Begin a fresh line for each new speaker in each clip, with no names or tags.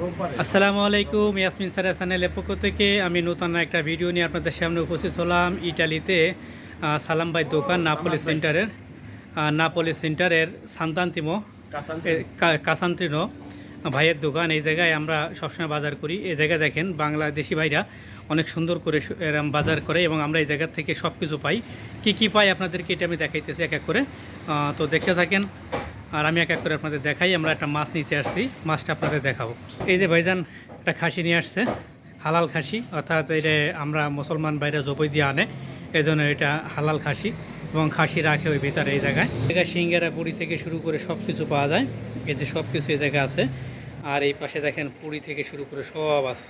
আসসালামু আলাইকুম, ইয়াসমিন স্যারের চ্যানেলের পক্ষ থেকে আমি নতুন একটা ভিডিও নিয়ে আপনাদের সামনে উপস্থিত হলাম। ইটালিতে সালাম ভাই দোকান নাপোলি সেন্টারের সান্তান্তিমো কাসান্তিনো ভাইয়ের দোকান। এই জায়গায় আমরা সবসময় বাজার করি। এই জায়গায় দেখেন বাংলাদেশি ভাইরা অনেক সুন্দর করে এরম বাজার করে এবং আমরা এই জায়গা থেকে সব কিছু পাই। কি পাই আপনাদেরকে এটা আমি দেখাইতেছি এক এক করে, তো দেখতে থাকেন। আর আমি এক এক করে আপনাদের দেখাই। আমরা একটা মাছ নিতে আসছি, মাছটা আপনাদের দেখাবো। এই যে ভাইজান একটা খাসি নিয়ে আসছে, হালাল খাসি, অর্থাৎ এটা আমরা মুসলমান ভাইরা জবই দিয়ে আনে, এই জন্য এটা হালাল খাসি এবং খাসি রাখে ওই ভিতরে। এই জায়গায় সিঙ্গারা পুরি থেকে শুরু করে সব কিছু পাওয়া যায়। এই যে সব কিছু এই জায়গায় আছে। আর এই পাশে দেখেন পুরি থেকে শুরু করে সব আছে।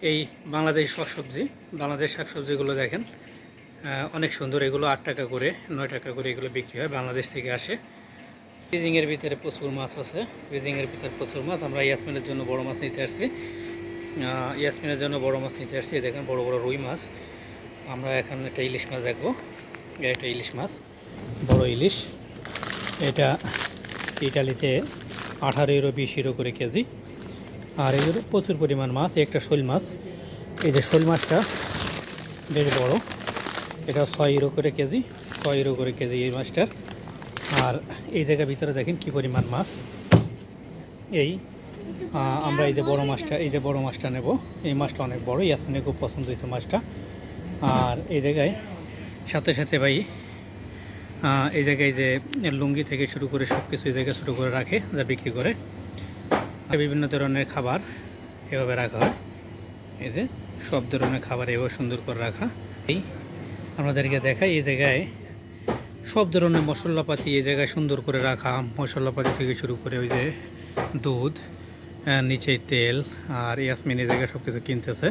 এই বাংলাদেশ শাকসবজিগুলো দেখেন অনেক সুন্দর। এগুলো 8 টাকা করে 9 টাকা করে এগুলো বিক্রি হয়, বাংলাদেশ থেকে আসে। ফ্রিজিংয়ের ভিতরে প্রচুর মাছ আছে, ফ্রিজিংয়ের ভিতরে প্রচুর মাছ। আমরা ইয়াসমিনের জন্য বড় মাছ নিতে আসছি, দেখেন বড় বড় রুই মাছ। আমরা এখন একটা ইলিশ মাছ দেখবো। একটা ইলিশ মাছ, বড় ইলিশ। এটা ইটালিতে 18 ইউরো 20 ইউরো করে কেজি। আর এগুলো প্রচুর পরিমাণ মাছ। একটা শোল মাছ, এই যে শোল মাছটা বেশ বড়, এটা 6 ইউরো করে কেজি, 6 ইউরো করে কেজি এই মাছটার। আর এই জায়গার ভিতরে দেখেন কি পরিমাণ মাছ। আমরা এই যে বড় মাছটা নেব। এই মাছটা অনেক বড়, ইয়াসমিনের খুব পছন্দ হয়েছে মাছটা। আর এই জায়গায় সাথে ভাই এই জায়গায় যে লুঙ্গি থেকে শুরু করে সব কিছু এই জায়গায় ছোটো করে রাখে, যা বিক্রি করে। বিভিন্ন ধরনের খাবার এভাবে রাখা হয়। এই যে সব ধরনের খাবার এভাবে সুন্দর করে রাখা। এই আমাদেরকে দেখায় এই জায়গায় সব ধরনের মশলাপাতি এই জায়গায় সুন্দর করে রাখা। মশলাপাতি থেকে শুরু করে ওই যে দুধ, নিচে তেল। আর ইয়াসমিন এই জায়গায় সব কিছু কিনতেছে।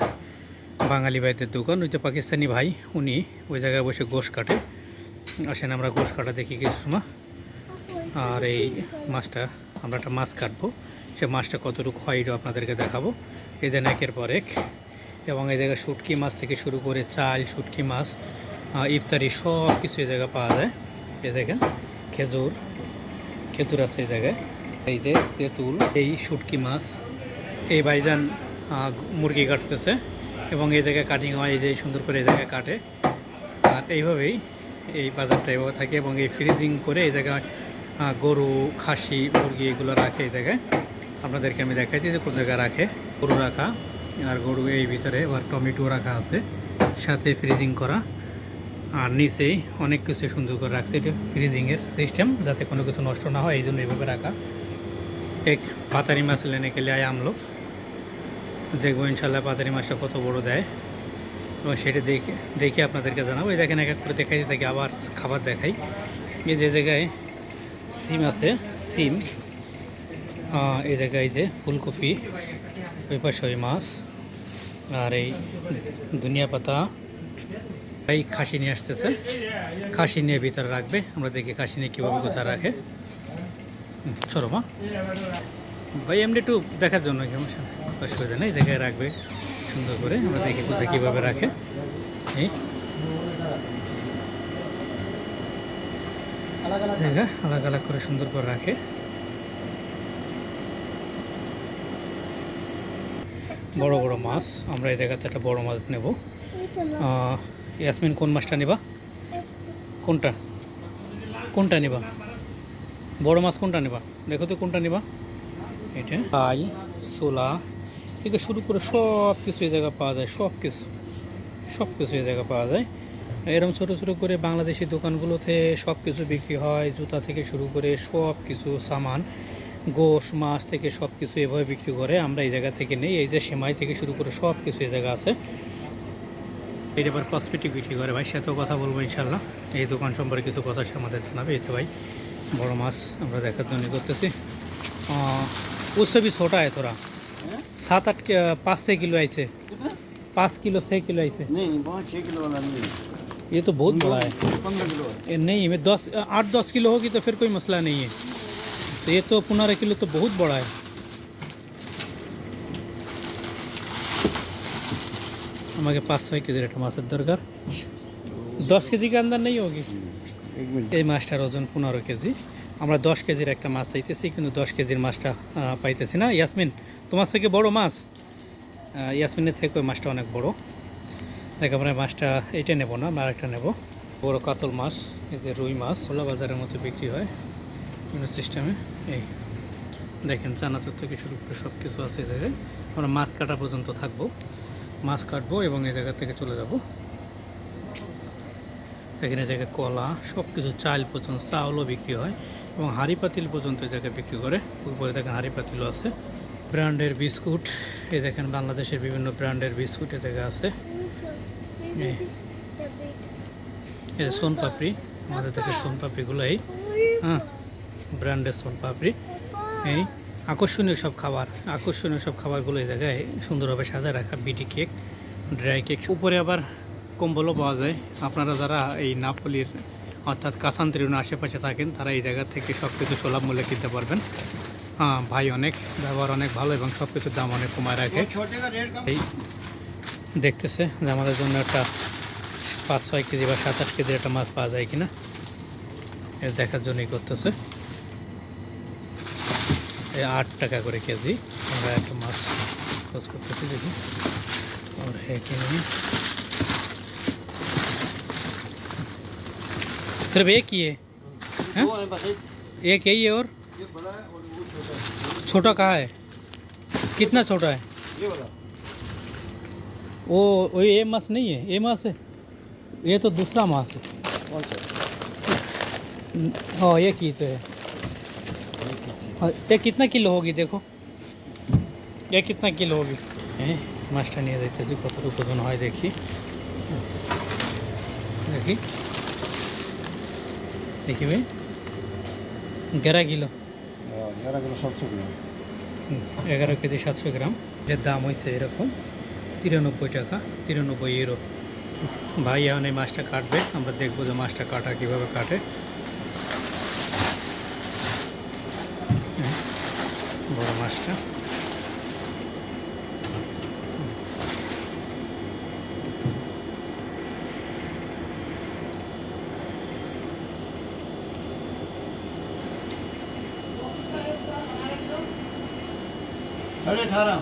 বাঙালি ভাইদের দোকান। ওই যে পাকিস্তানি ভাই, উনি ওই জায়গায় বসে গোশ কাটে। আসেন আমরা গোশ কাটা দেখি কিছু সময়। আর এই মাছটা, আমরা একটা মাছ কাটবো, সে মাছটা কতটুকু হয় এটা আপনাদেরকে দেখাবো। এই যে একের পর এক। এবং এই জায়গায় শুটকি মাছ থেকে শুরু করে চাল, শুটকি মাছ, ইফতারি সব কিছু এই জায়গায় পাওয়া যায়। এই দেখেন খেজুর আছে এই জায়গায়। এই যে তেঁতুল, এই শুটকি মাছ। এই ভাইজান মুরগি কাটতেছে এবং এই জায়গায় কাটিং হয়, এই যে সুন্দর করে এই জায়গায় কাটে। আর এইভাবেই এই বাজারটা এভাবে থাকে। এবং এই ফ্রিজিং করে এই জায়গায় গরু, খাসি, মুরগি এগুলো রাখে এই জায়গায়। আপনাদেরকে আমি দেখাইছি যে কোন জায়গায় রাখে। গরু রাখা, আর গরু এই ভিতরে আবার টমেটো রাখা আছে, সাথে ফ্রিজিং করা। আর নিচেই অনেক কিছু সুন্দর করে রাখছে। এটা ফ্রিজিংয়ের সিস্টেম, যাতে কোনো কিছু নষ্ট না হয়, এই জন্য এইভাবে রাখা। এক পাতারি মাছ লেনে গেলে আয় আমলো দেখবো ইনশাল্লাহ পাতারি মাছটা কত বড় দেয়, এবং সেটা দেখে আপনাদেরকে জানাবো। এই দেখেন এক এক করে দেখাই থাকি, আবার খাবার দেখাই। এই যে জায়গায় সিম আছে, সিম। এই জায়গায় যে ফুলকপি, ওই পাশে ওই মাছ। আর এই ধনিয়া পাতা। ভাই খাসি নিয়ে আসতেছে, খাসি নিয়ে ভিতরে রাখবে। আমরা দেখি খাসি নিয়ে কীভাবে কোথায় রাখে। চলো মা ভাই, এমনি একটু দেখার জন্য অসুবিধা নেই, এই জায়গায় রাখবে সুন্দর করে। আমরা দেখি কোথায় কীভাবে রাখে। এই জায়গা আলাদা করে সুন্দর করে রাখে। বড় বড় মাছ, আমরা এই জায়গাতে একটা বড় মাছ নেব। ইয়াসমিন কোন মাছটা নিবা? কোনটা নিবা? বড় মাছ কোনটা নিবা? দেখো তো কোনটা নিবা। এটা আই সোলা থেকে শুরু করে সব কিছু এই জায়গায় পাওয়া যায়। সব কিছু এই জায়গায় পাওয়া যায়। এরকম ছোটো করে বাংলাদেশি দোকানগুলোতে সব কিছু বিক্রি হয়। জুতা থেকে শুরু করে সব কিছু সামান, গোশ, মাছ থেকে সব কিছু এভাবে বিক্রি করে। আমরা এই জায়গা থেকে নেই। এই যে সেমাই থেকে শুরু করে সব কিছু এই জায়গা আছে। এটা আবার কসমেটিক বিক্রি করে ভাই, সাথেও কথা বলবো ইনশাল্লাহ। এই দোকান সম্পর্কে কিছু কথা আমাদের জানাবে। এতে ভাই বড় মাছ আমরা দেখার জন্য করতেছি। उससे भी छोटा है थोड़ा, 7-8 5-6 किलो ऐसे, 5 किलो 6 किलो ऐसे।
नहीं 5-6 किलो वाला नहीं है,
ये तो बहुत बड़ा है।
15 किलो है।
ये नहीं, मैं 8-10 किलो होगी तो फिर कोई मसला नहीं है। तो ये तो 15 किलो तो बहुत बड़ा है। हमारे 5-6 केजी একটা মাছের দরকার। 10 केजी के अंदर नहीं होगी। এই মাছটার ওজন 15 কেজি। আমরা 10 কেজির একটা মাছ চাইতেছি, কিন্তু 10 কেজির মাছটা পাইতেছি না। ইয়াসমিন তোমার থেকে বড় মাছ? ইয়াসমিনের থেকে ওই মাছটা অনেক বড়। দেখ আমরা মাছটা এইটা নেব না, আমরা আরেকটা নেব। বড় কাতল মাছ, এই যে রুই মাছ খোলা বাজারের মতো বিক্রি হয় বিভিন্ন সিস্টেমে। এই দেখেন চানাচুর থেকে শুরু করে সব কিছু আছে এই জায়গায়। আমরা মাছ কাটা পর্যন্ত থাকবো, মাছ কাটবো এবং এই জায়গা থেকে চলে যাব। এখানে জায়গায় কলা সব কিছু, চাল পর্যন্ত, চাউলও বিক্রি হয় এবং হাঁড়ি পাতিল পর্যন্ত এই জায়গায় বিক্রি করে। উপরে দেখেন হাঁড়ি পাতিলও আছে। ব্র্যান্ডের বিস্কুট, এই দেখেন বাংলাদেশের বিভিন্ন ব্র্যান্ডের বিস্কুট এই জায়গায় আছে। এই সোনপাপড়ি, আমাদের দেশের সোনপাপড়িগুলো এই হ্যাঁ ব্র্যান্ডের সোনপাপড়ি। এই আকর্ষণীয় সব খাবারগুলো এই জায়গায় সুন্দরভাবে সাজায় রাখা। বিটি কেক, ড্রাই কেক, উপরে আবার কম্বলও পাওয়া যায়। আপনারা যারা এই নাপোলির অর্থাৎ কাসান্ত্রিনো আশেপাশে থাকেন তারা এই জায়গা থেকে সব কিছু সুলভ মূল্যে কিনতে পারবেন। হ্যাঁ ভাই অনেক ব্যবহার অনেক ভালো এবং সব কিছুর দাম অনেক কমায় রাখে। এই দেখতেছে যে আমাদের জন্য একটা 5-6 কেজি বা 7-8 কেজির একটা মাছ পাওয়া যায় কিনা এর দেখার জন্যই করতেছে। এই 8 টাকা করে কেজি। আমরা একটা মাছ খোঁজ করতেছি, দেখি और है कि नहीं। सिर्फ एक ही है? एक यही है और छोटा कहाँ है? कितना छोटा है? वो ये माछ नहीं है, ये माछ है, ये तो दूसरा माछ है। हाँ ये की तो है। ये कितना किलो होगी देखो, ये कितना किलो होगी। মাছটা নিয়ে যাইতেছি কতটুকু ওজন হয় দেখি দেখি দেখি ভাই 11 কিলো 11 কেজি 700 গ্রাম। এর দাম হয়েছে এরকম 93 টাকা, 93 ইউরো। ভাই এখন এই মাছটা কাটবে, আমরা দেখবো যে মাছটা কাটা কীভাবে কাটে। বড় মাছটা
अरे 18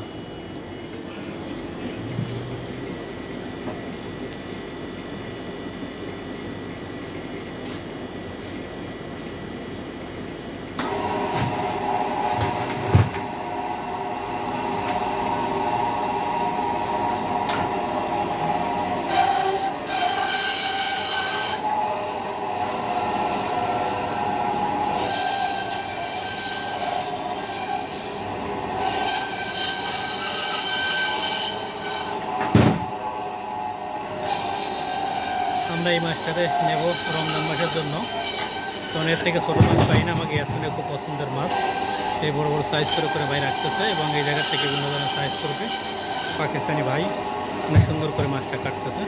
আমরা এই মাছটাতে নেব রমজান মাসের জন্য, কারণ এর থেকে ছোটো মাছ পাই না। আমাকে ইয়াসমিনের খুব পছন্দের মাছ, এই বড় বড় সাইজ করে ভাই রাখতেছে এবং এই জায়গা থেকে বিভিন্ন ধরনের সাইজ করবে। পাকিস্তানি ভাই অনেক সুন্দর করে মাছটা কাটতেছে।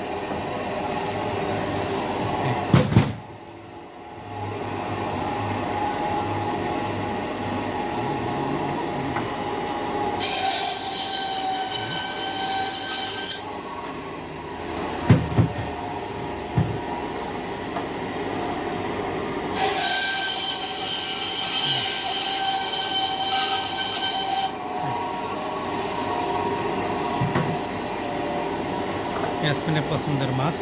ইয়াসমিনের পছন্দের মাছ।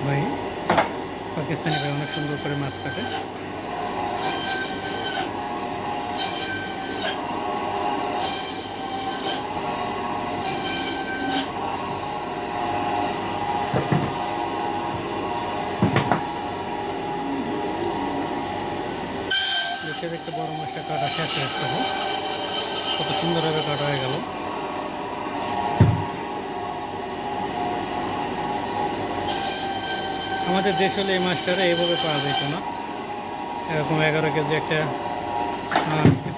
ভাই পাকিস্তানি ভাই অনেক সুন্দর করে মাছ কাটে। আস্তে বড় মাছটা কাটা শেষ হয়ে যাবে। কত সুন্দরভাবে কাটা হয়ে গেল। আমাদের দেশ হলে এই মাছটারা এইভাবে পাওয়া যেত না। এরকম 11 কেজি একটা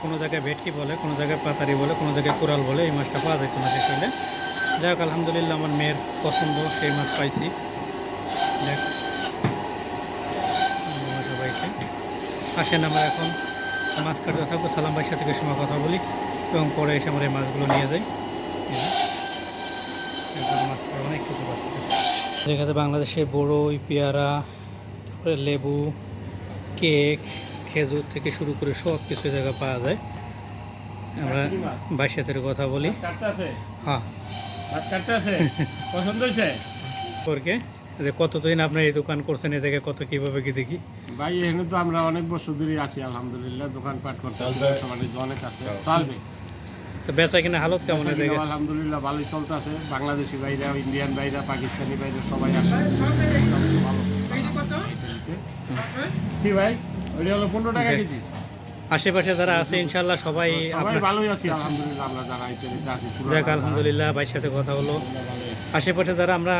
কোনো জায়গায় ভেটকি বলে, কোনো জায়গায় পাতারি বলে, কোনো জায়গায় কোরাল বলে, এই মাছটা পাওয়া যেত না দেশ হলে। যাই হোক আলহামদুলিল্লাহ আমার মেয়ের পছন্দ, সেই মাছ পাইছি। দেখ সবাইকে আসেন আমরা এখন মাছ কাটতে থাকবো। সালাম ভাইয়ের সাথে কিছু সময় কথা বলি এবং পরে এসে আমরা এই মাছগুলো নিয়ে যাই। মাছ পরে অনেক কিছু বাকি আছে। যেখানে বাংলাদেশের বড়ই, পেয়ারা, তারপরে লেবু, কেক, খেজুর থেকে শুরু করে সব কিছু জায়গা পাওয়া যায়। আমরা ভাইয়ের সাথে কথা বলি। হ্যাঁ
পছন্দ হয়েছে
ওরকে যে কতদিন আপনার এই দোকান করছেন, এ থেকে কত কিভাবে কি দেখি
ভাই। এখানে তো আমরা অনেক বছর ধরে আছি আলহামদুলিল্লাহ, দোকানপাট করতে বাণিজ্য অনেক আছে, চলবে।
তো বেচা কিনা হালত কেমন এই জায়গায়?
আলহামদুলিল্লাহ ভালোই চলতেছে। বাংলাদেশি বাইরা, ইন্ডিয়ান বাইরা, পাকিস্তানি বাইরা সবাই আসে। ভালো কি ভাই, ওইটা হলো 15 টাকা কেজি।
আশেপাশে যারা আছে ইনশাল্লাহ সবাই
সবাই ভালোই আছি আলহামদুলিল্লাহ। আমরা যারা ইত্যাদিতে আছি
যাক আলহামদুলিল্লাহ ভাইয়ের সাথে কথা হলো। আশেপাশে যারা আমরা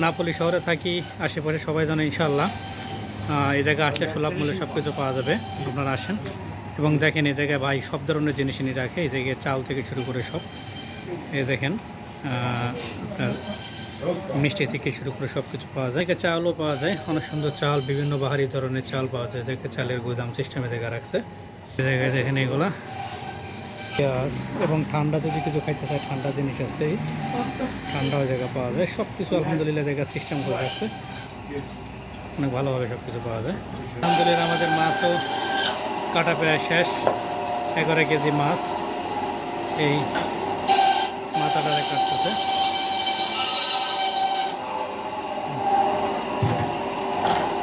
নাপোলি শহরে থাকি, আশেপাশে সবাই জানে ইনশাল্লাহ এই জায়গায় আসলে সুলভ মূল্যে সব কিছু পাওয়া যাবে। আপনারা আসেন এবং দেখেন এই জায়গায় ভাই সব ধরনের জিনিস নিয়ে রাখে। এই জায়গায় চাল থেকে শুরু করে সব, এই দেখেন আপনার মিষ্টি থেকে শুরু করে সব কিছু পাওয়া যায়। চালও পাওয়া যায়, অনেক সুন্দর চাল, বিভিন্ন বাহারি ধরনের চাল পাওয়া যায়। দেখে চালের গুদাম সিস্টেমে জায়গা রাখছে। এই জায়গায় দেখেন এগুলা পেঁয়াজ এবং ঠান্ডা যদি কিছু খাইতে চায় ঠান্ডা জিনিস আছে, এই ঠান্ডাও জায়গা পাওয়া যায়। সব কিছু আলহামদুলিল্লাহ জায়গা সিস্টেম করে রাখছে, অনেক ভালোভাবে সব কিছু পাওয়া যায়। আলহামদুলিল্লাহ আমাদের মাছও কাটা প্রায় শেষ। 11 কেজি মাছ এই মাথাটারে কাটতেছে।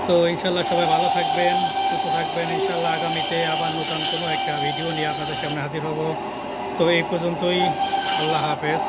তো ইনশাল্লাহ সবাই ভালো থাকবেন, সুস্থ থাকবেন। ইনশাল্লাহ আগামীতে আবার নতুন কোনো একটা ভিডিও নিয়ে আপনাদের সামনে হাজির হব। তো এই পর্যন্তই, আল্লাহ হাফেজ।